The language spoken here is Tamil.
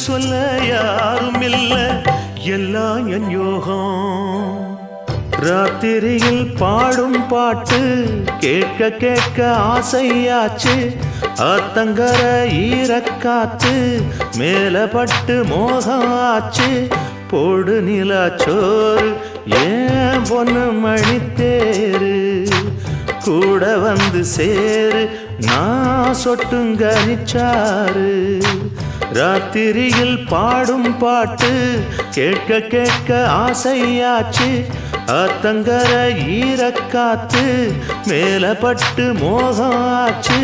சொல்ல யாரும் இல்ல எல்லாம் என் யோகம் ராத்திரியில் பாடும் பாட்டு கேட்க கேட்க ஆசையாச்சு ஆத்தங்கர ஈரக்காத்து மேல பட்டு மோகம் ஆச்சு போடு நிலாச்சோறு ஏன் பொண்ணு மணித்தேரு கூட வந்து சேரு நான் சொட்டுங்கனிச்சாரு ராத்திரியில் பாடும் பாட்டு கேட்க கேட்க ஆசையாச்சு ஆத்தங்கர ஈரக்காத்து மேல பட்டு மோகம் ஆச்சு